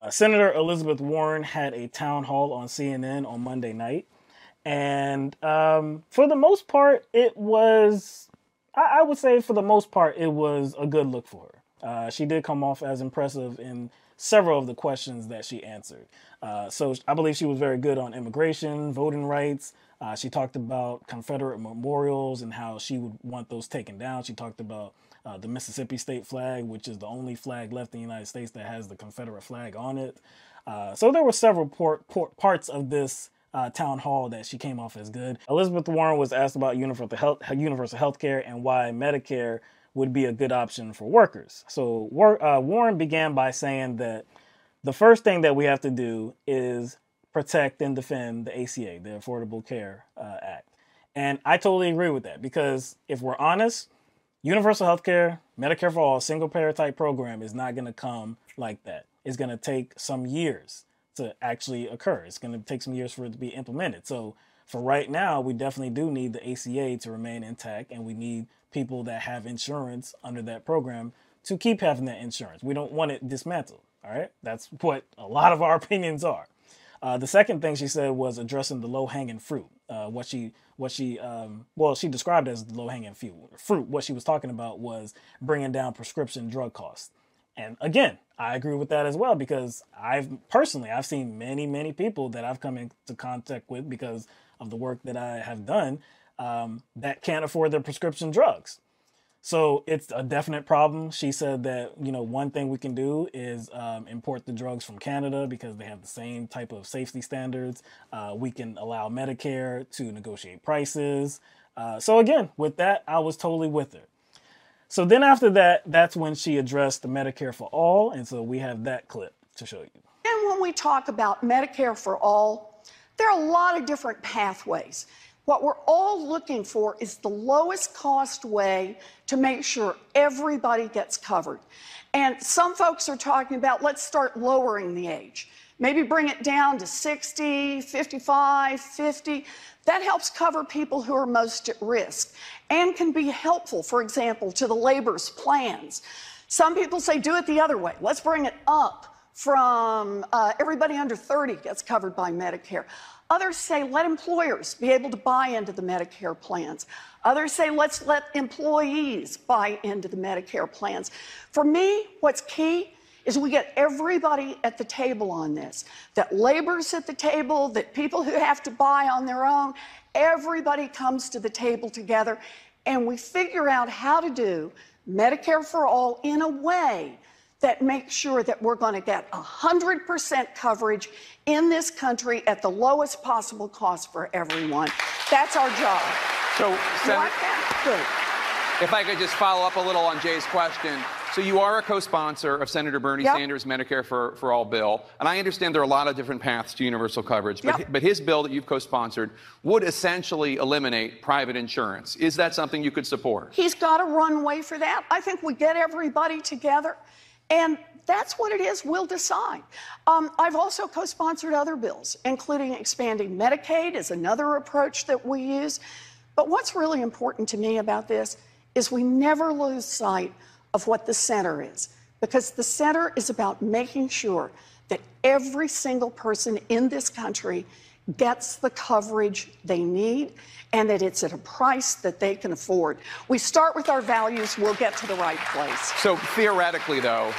Senator Elizabeth Warren had a town hall on CNN on Monday night. And for the most part, it was, I would say for the most part, it was a good look for her. She did come off as impressive in several of the questions that she answered. So I believe she was very good on immigration, voting rights. She talked about Confederate memorials and how she would want those taken down. She talked about the Mississippi state flag, which is the only flag left in the United States that has the Confederate flag on it. So there were several parts of this town hall that she came off as good. Elizabeth Warren was asked about universal health care and why Medicare would be a good option for workers. So Warren began by saying that the first thing that we have to do is protect and defend the ACA, the Affordable Care Act. And I totally agree with that, because if we're honest, universal health care, Medicare for all, single payer type program is not going to come like that. It's going to take some years to actually occur. It's going to take some years for it to be implemented. So for right now, we definitely do need the ACA to remain intact, and we need people that have insurance under that program to keep having that insurance. We don't want it dismantled. All right. That's what a lot of our opinions are. The second thing she said was addressing the low-hanging fruit. She described as the low-hanging fruit. What she was talking about was bringing down prescription drug costs. And again, I agree with that as well, because I've seen many people that I've come into contact with because of the work that I have done that can't afford their prescription drugs. So it's a definite problem. She said that, one thing we can do is import the drugs from Canada because they have the same type of safety standards. We can allow Medicare to negotiate prices. So again, with that, I was totally with her. So then after that, that's when she addressed the Medicare for all. And so we have that clip to show you. And when we talk about Medicare for all, there are a lot of different pathways. What we're all looking for is the lowest cost way to make sure everybody gets covered. And some folks are talking about, let's start lowering the age. Maybe bring it down to 60, 55, 50. That helps cover people who are most at risk and can be helpful, for example, to the labor's plans. Some people say, do it the other way. Let's bring it up from everybody under 30 gets covered by Medicare. Others say, let employers be able to buy into the Medicare plans. Others say, let's let employees buy into the Medicare plans. For me, what's key is we get everybody at the table on this, that labor's at the table, that people who have to buy on their own, everybody comes to the table together, and we figure out how to do Medicare for all in a way that makes sure that we're going to get 100% coverage in this country at the lowest possible cost for everyone. That's our job. So, Senator, if I could just follow up a little on Jay's question. So you are a co-sponsor of Senator Bernie Sanders' Medicare for All bill. And I understand there are a lot of different paths to universal coverage. But his bill that you've co-sponsored would essentially eliminate private insurance. Is that something you could support? He's got a runway for that. I think we get everybody together, and that's what it is. We'll decide. I've also co-sponsored other bills, including expanding Medicaid is another approach that we use. But what's really important to me about this is we never lose sight of what the center is, because the center is about making sure that every single person in this country gets the coverage they need and that it's at a price that they can afford. We start with our values, we'll get to the right place. So theoretically, though,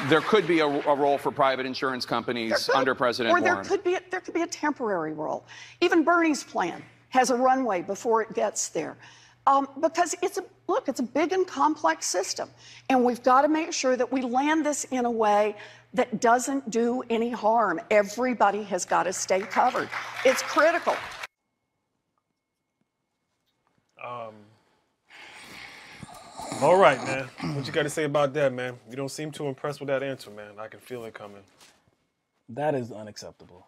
there could be a role for private insurance companies under President Warren. Or there could be a temporary role. Even Bernie's plan has a runway before it gets there. Because it's a big and complex system, and we've got to make sure that we land this in a way that doesn't do any harm. Everybody has got to stay covered. It's critical. All right, man. What you got to say about that, man? You don't seem too impressed with that answer, man. I can feel it coming. That is unacceptable.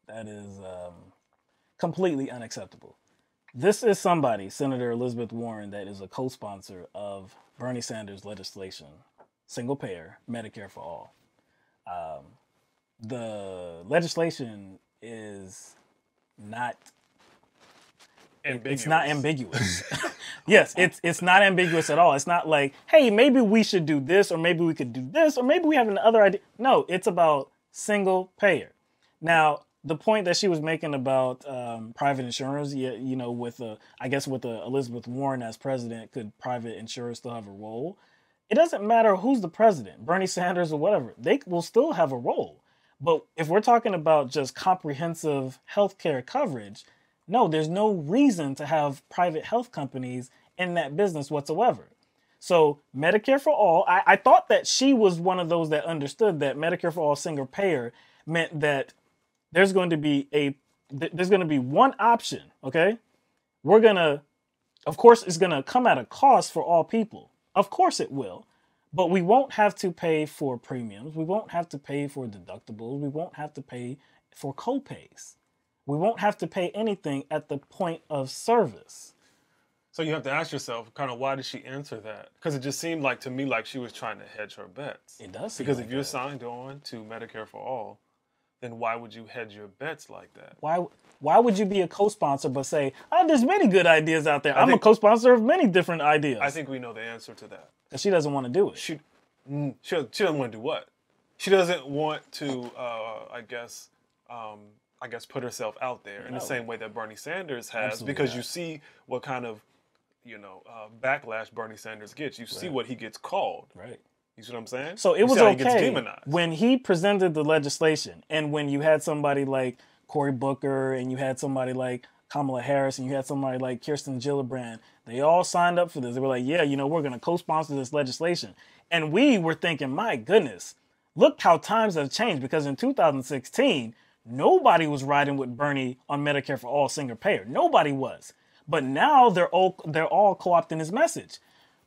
That is completely unacceptable. This is somebody, Senator Elizabeth Warren, that is a co-sponsor of Bernie Sanders' legislation, single payer, Medicare for all. The legislation is not It's not ambiguous. Yes, it's not ambiguous at all. It's not like, hey, maybe we should do this, or maybe we could do this, or maybe we have another idea. No, it's about single payer. Now, the point that she was making about private insurers, you know, with Elizabeth Warren as president, could private insurers still have a role? It doesn't matter who's the president, Bernie Sanders or whatever. They will still have a role. But if we're talking about just comprehensive healthcare coverage, no, there's no reason to have private health companies in that business whatsoever. So Medicare for all, I thought that she was one of those that understood that Medicare for all single payer meant that there's going to be one option, okay? Of course, it's going to come at a cost for all people. Of course it will. But we won't have to pay for premiums. We won't have to pay for deductibles. We won't have to pay for co-pays. We won't have to pay anything at the point of service. So you have to ask yourself, kind of, why did she answer that? Because it just seemed like to me like she was trying to hedge her bets. It does. Because if you're signed on to Medicare for all, then why would you hedge your bets like that? Why would you be a co-sponsor but say, oh, there's many good ideas out there. I'm a co-sponsor of many different ideas. I think we know the answer to that. Because she doesn't want to do it. She doesn't want to do what? She doesn't want to, I guess, put herself out there in the same way that Bernie Sanders has. Absolutely, because you see what kind of, backlash Bernie Sanders gets. You see what he gets called. Right. You see what I'm saying? So it was okay when he presented the legislation, and when you had somebody like Cory Booker, and you had somebody like Kamala Harris, and you had somebody like Kirsten Gillibrand, they all signed up for this. They were like, yeah, we're going to co-sponsor this legislation. And we were thinking, my goodness, look how times have changed, because in 2016, nobody was riding with Bernie on Medicare for all single payer. Nobody was. But now they're all co-opting his message.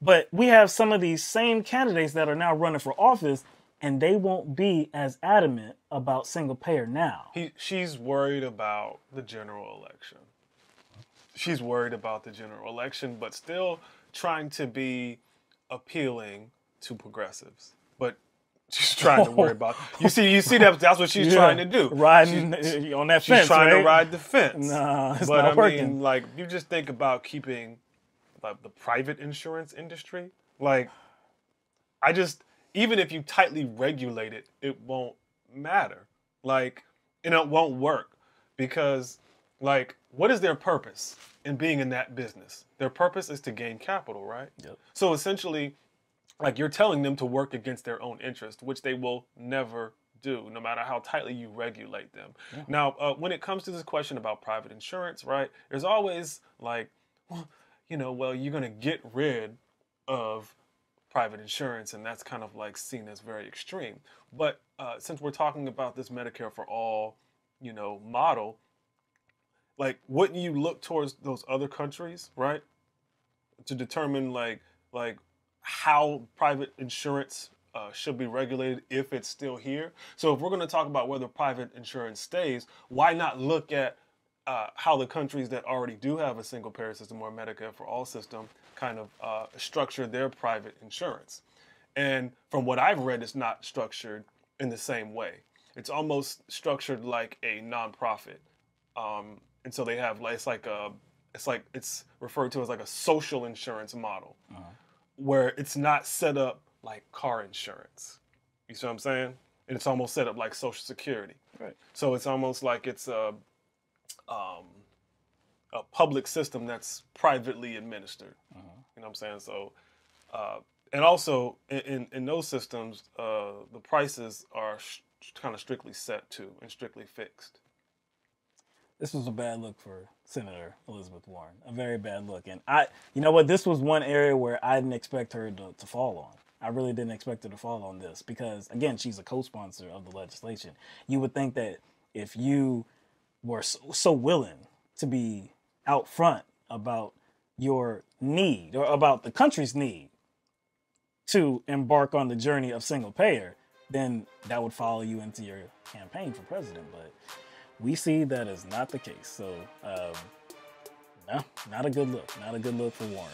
But we have some of these same candidates that are now running for office, and they won't be as adamant about single payer now. She's worried about the general election. She's worried about the general election, but still trying to be appealing to progressives. But she's trying to worry about. You see that's what she's trying to do. Riding on that fence. She's trying to ride the fence. No, it's not working. Like, you just think about keeping the private insurance industry. Like, even if you tightly regulate it, it won't matter. Like, and it won't work, because, like, what is their purpose in being in that business? Their purpose is to gain capital, right? Yep. So essentially, like, you're telling them to work against their own interest, which they will never do, no matter how tightly you regulate them. Yeah. Now, when it comes to this question about private insurance, right, there's always like, well, you're going to get rid of private insurance, and that's kind of like seen as very extreme. But since we're talking about this Medicare for all, model, like, wouldn't you look towards those other countries, right, to determine like how private insurance should be regulated if it's still here? So if we're going to talk about whether private insurance stays, why not look at how the countries that already do have a single payer system or Medicare for all system kind of structure their private insurance? And from what I've read, it's not structured in the same way. It's almost structured like a nonprofit. And so they have, it's referred to as like a social insurance model, where it's not set up like car insurance. You see what I'm saying? And it's almost set up like Social Security. Right. So it's almost like it's a public system that's privately administered. You know what I'm saying? So, and also in those systems, the prices are kind of strictly set to and strictly fixed. This was a bad look for Senator Elizabeth Warren. A very bad look. And this was one area where I didn't expect her to fall on. I really didn't expect her to fall on this, because, again, she's a co-sponsor of the legislation. You would think that if you were so willing to be out front about your need, or about the country's need to embark on the journey of single payer, then that would follow you into your campaign for president. But we see that is not the case. So, no, not a good look. Not a good look for Warren.